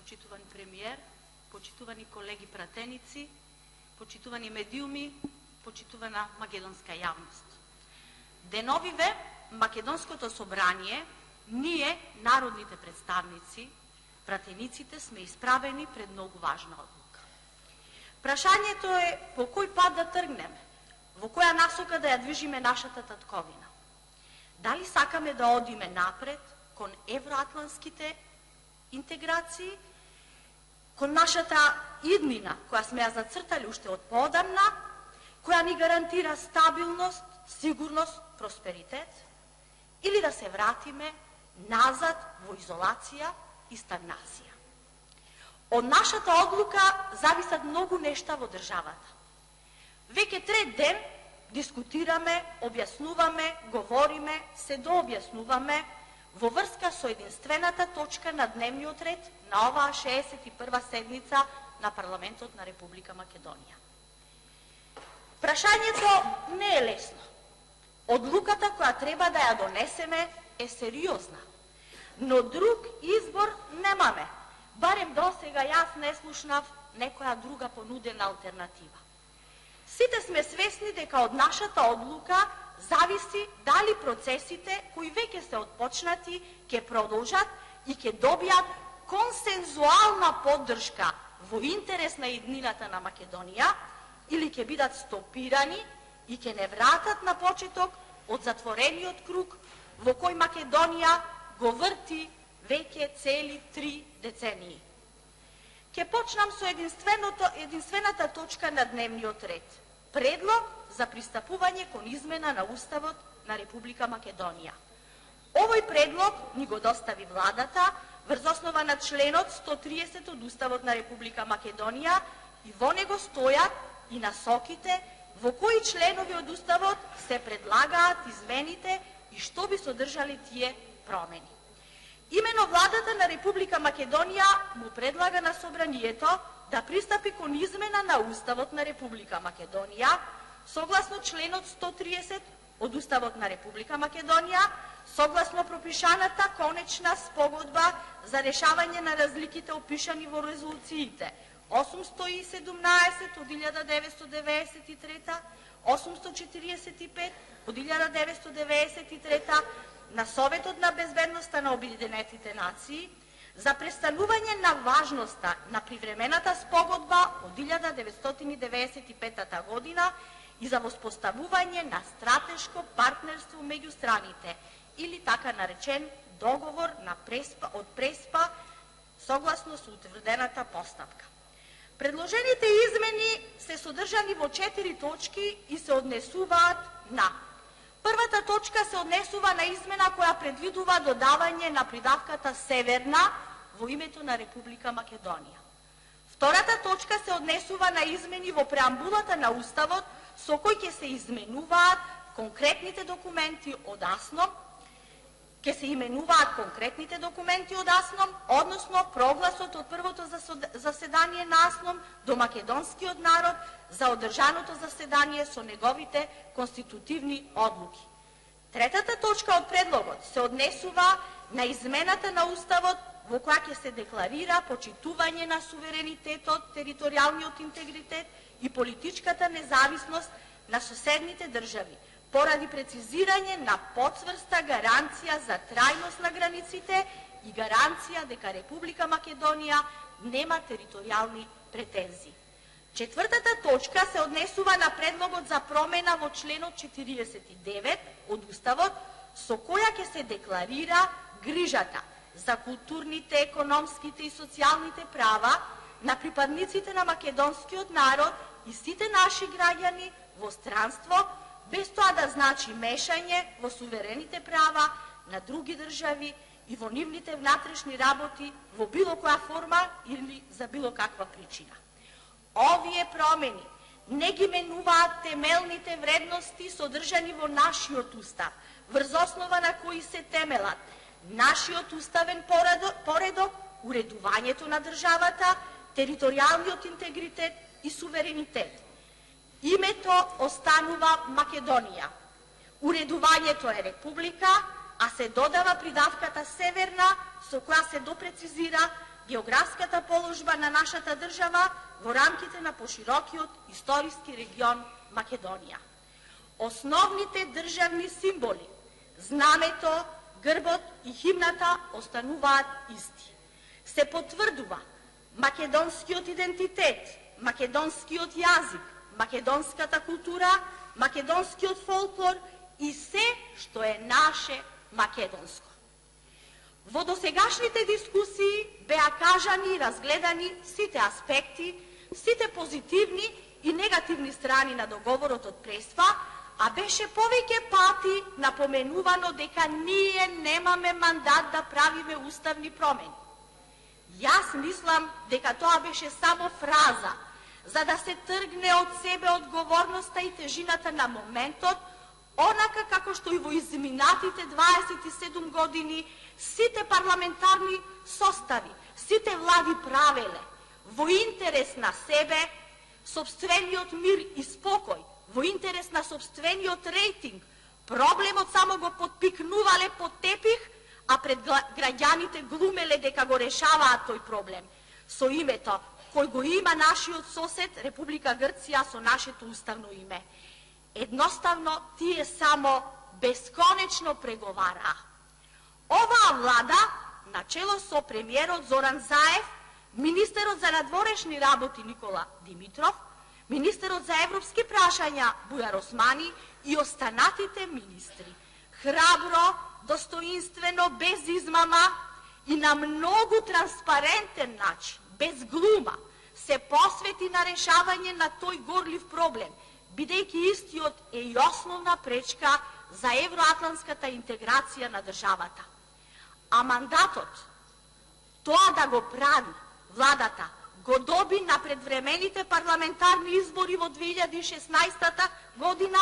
почитуван премиер, почитувани колеги пратеници, почитувани медиуми, почитувана македонска јавност. Деновиве Македонското собрание, ние, народните представници, пратениците, сме исправени пред многу важна одлука. Прашањето е по кој пат да тргнеме, во која насока да ја движиме нашата татковина. Дали сакаме да одиме напред кон евроатлантските интеграции, кон нашата иднина, која сме ја зацртали уште од поодамна, која ни гарантира стабилност, сигурност, просперитет, или да се вратиме назад во изолација и стагнација. Од нашата одлука зависат многу нешта во државата. Веќе трет ден дискутираме, објаснуваме, говориме, се дообјаснуваме во врска со единствената точка на дневниот ред на оваа 61-ва седница на парламентот на Република Македонија. Прашањето не е лесно. Одлуката која треба да ја донесеме е сериозна, но друг избор немаме. Барем досега јас не слушнав некоја друга понудена алтернатива. Сите сме свесни дека од нашата одлука зависи дали процесите кои веќе се отпочнати ќе продолжат и ќе добијат консензуална поддршка во интерес на еднината на Македонија или ќе бидат стопирани и ќе не вратат на почеток од затворениот круг во кој Македонија го врти веќе цели 3 децении. Ке почнам со единствената точка на дневниот ред. Предлог за пристапување кон измена на Уставот на Република Македонија. Овој предлог ни го достави владата врз основа на членот 130 од Уставот на Република Македонија и во него стојат и насоките во кои членови од Уставот се предлагаат измените и што би содржали тие промени. Имено владата на Република Македонија му предлага на собранието да пристапи кон измена на Уставот на Република Македонија, согласно членот 130 од Уставот на Република Македонија, согласно пропишаната конечна спогодба за решавање на разликите опишани во резолуциите 817 од 1993, 845 од 1993 на Советот на безбедноста на Обединетите нации за престанување на важноста на привремената спогодба од 1995 година и за воспоставување на стратешко партнерство меѓу страните или така наречен договор од Преспа согласно со утврдената постапка. Предложените измени се содржани во 4 точки и се однесуваат на: првата точка се однесува на измена која предвидува додавање на придавката Северна во името на Република Македонија. Втората точка се однесува на измени во преамбулата на Уставот со кој ќе се изменуваат конкретните документи од АСНОМ, односно прогласот од првото заседание на АСНОМ до македонскиот народ за одржаното заседание со неговите конститутивни одлуки. Третата точка од предлогот се однесува на измената на Уставот во која ќе се декларира почитување на суверенитетот, територијалниот интегритет и политичката независност на соседните држави, поради прецизирање на потврста гаранција за трајност на границите и гаранција дека Република Македонија нема територијални претензии. Четвртата точка се однесува на предлогот за промена во членот 49 од Уставот, со која ќе се декларира грижата за културните, економските и социјалните права на припадниците на македонскиот народ и сите наши граѓани во странство, без тоа да значи мешање во суверените права на други држави и во нивните внатрешни работи во било која форма или за било каква причина. Овие промени не ги менуваат темелните вредности содржани во нашиот устав, врз основа на кои се темелат нашиот уставен поредок, уредувањето на државата, територијалниот интегритет и суверенитет. Името останува Македонија. Уредувањето е република, а се додава придавката Северна, со која се допрецизира географската положба на нашата држава во рамките на поширокиот историски регион Македонија. Основните државни символи, знамето, грбот и химната остануваат исти. Се потврдува македонскиот идентитет, македонскиот јазик, македонската култура, македонскиот фолклор и се што е наше македонско. Во досегашните дискусии беа кажани и разгледани сите аспекти, сите позитивни и негативни страни на договорот од Преспа, а беше повеќе пати напоменувано дека ние немаме мандат да правиме уставни промени. Јас мислам дека тоа беше само фраза, за да се тргне од себе одговорноста и тежината на моментот, онака како што и во изминатите 27 години сите парламентарни состави, сите влади правеле во интерес на себе, сопствениот мир и спокој, во интерес на сопствениот рейтинг, проблемот само го подпикнувале под тепих, а пред граѓаните глумеле дека го решаваат тој проблем со името кој го има нашиот сосед Република Грција со нашето уставно име. Едноставно, тие само бесконечно преговараа. Оваа влада, начело со премиерот Зоран Заев, министерот за надворешни работи Никола Димитров, министерот за европски прашања Бујар Османи и останатите министри, храбро, достоинствено, без измама и на многу транспарентен начин, без глума, се посвети на решавање на тој горлив проблем, бидејќи истиот е и основна пречка за евроатлантската интеграција на државата. А мандатот, тоа да го прави владата, го доби на предвремените парламентарни избори во 2016 година,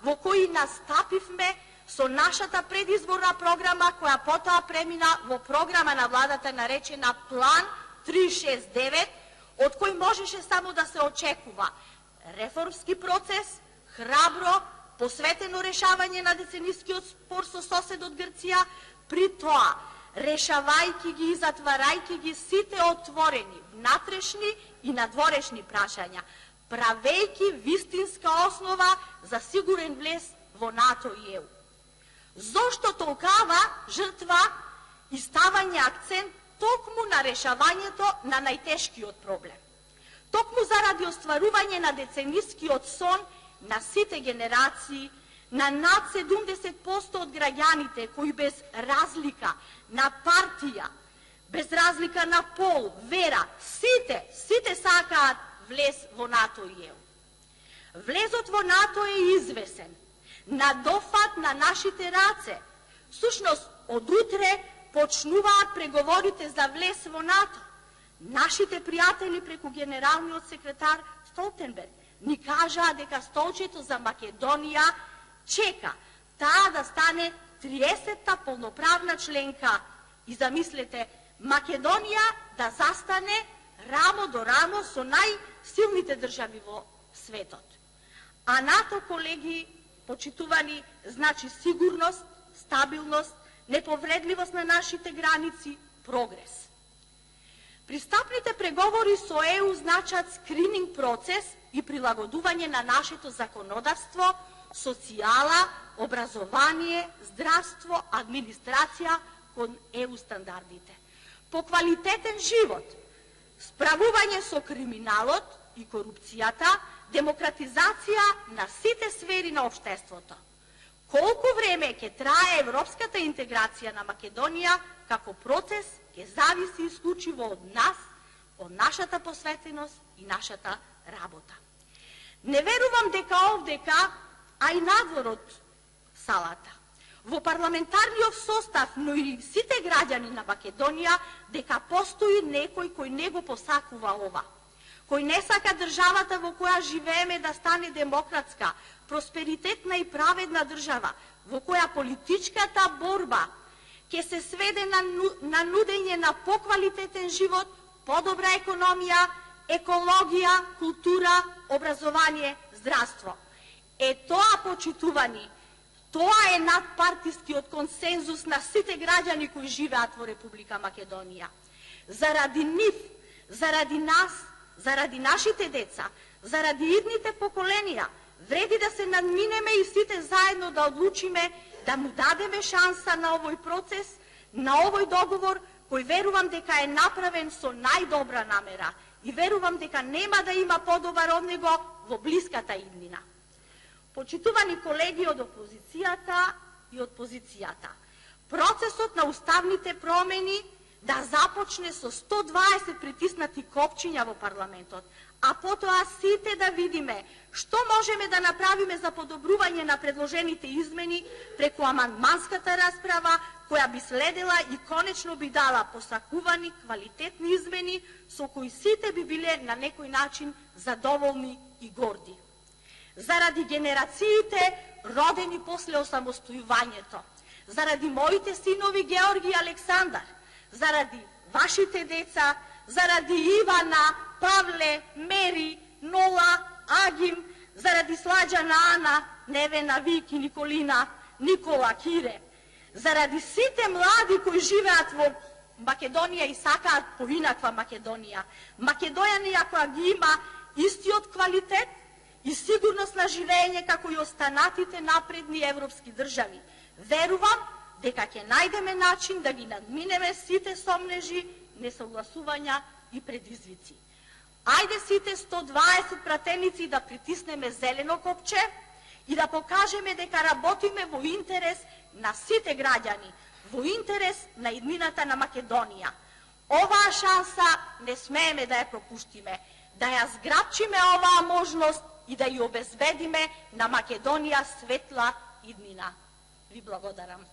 во кои настапивме со нашата предизборна програма, која потоа премина во програма на владата наречена План 369, од кој можеше само да се очекува реформски процес, храбро, посветено решавање на деценискиот спор со соседот Грција, при тоа решавајќи ги и затварајќи ги сите отворени внатрешни и надворешни прашања, правејќи вистинска основа за сигурен влез во НАТО и ЕУ. Зошто толкава жртва и ставање акцент токму на решавањето на најтешкиот проблем? Токму заради остварување на деценискиот сон на сите генерации, на над 70% од граѓаните кои без разлика на партија, без разлика на пол, вера, сите сакаат влез во НАТО и ЕУ. Влезот во НАТО е извесен, на дофат на нашите раце. Всушност, од утре почнуваат преговорите за влез во НАТО. Нашите пријатели преку генералниот секретар Столтенберг ни кажаа дека столчето за Македонија чека таа да стане 30-та полноправна членка и замислете Македонија да застане рамо до рамо со најсилните држави во светот. А НАТО, колеги, почитувани, значи сигурност, стабилност, неповредливост на нашите граници, прогрес. Пристапните преговори со ЕУ значат скрининг процес и прилагодување на нашето законодавство, социјала, образование, здравство, администрација кон ЕУ стандардите. По квалитетен живот, справување со криминалот и корупцијата, демократизација на сите сфери на општеството. Колку време ќе трае европската интеграција на Македонија како процес ќе зависи исклучиво од нас, од нашата посветеност и нашата работа. Не верувам дека овдека, а и надвор од салата, во парламентарниот состав, но и сите граѓани на Македонија, дека постои некој кој не го посакува ова, кој не сака државата во која живееме да стане демократска, просперитетна и праведна држава, во која политичката борба ќе се сведе на нудење на поквалитетен живот, подобра економија, екологија, култура, образование, здравство. Тоа, почитувани, тоа е надпартискиот консензус на сите граѓани кои живеат во Република Македонија. заради нив, заради нас, заради нашите деца, заради идните поколенија, вреди да се надминеме и сите заедно да одлучиме да му дадеме шанса на овој процес, на овој договор, кој верувам дека е направен со најдобра намера и верувам дека нема да има подобар од него во блиската иднина. Почитувани колеги од опозицијата и од позицијата, процесот на уставните промени да започне со 120 притиснати копчиња во парламентот, а потоа сите да видиме што можеме да направиме за подобрување на предложените измени преку амандманската расправа, која би следела и конечно би дала посакувани квалитетни измени со кои сите би биле на некој начин задоволни и горди. Заради генерациите родени после осамостојувањето, заради моите синови Георги и Александар, заради вашите деца, заради Ивана, Павле, Мери, Нола, Агим, заради Сладжана, Ана, Невена, Вики, Николина, Никола, Кире, заради сите млади кои живеат во Македонија и сакаат поинаква Македонија, Македонија која ги има истиот квалитет и сигурност на живење како и останатите напредни европски држави. Верувам дека ќе најдеме начин да ги надминеме сите сомнежи, несогласувања и предизвици. Ајде сите 120 пратеници да притиснеме зелено копче и да покажеме дека работиме во интерес на сите граѓани, во интерес на иднината на Македонија. Оваа шанса не смееме да ја пропуштиме, да ја зграбчиме оваа можност и да ја обезбедиме на Македонија светла иднина. Ви благодарам.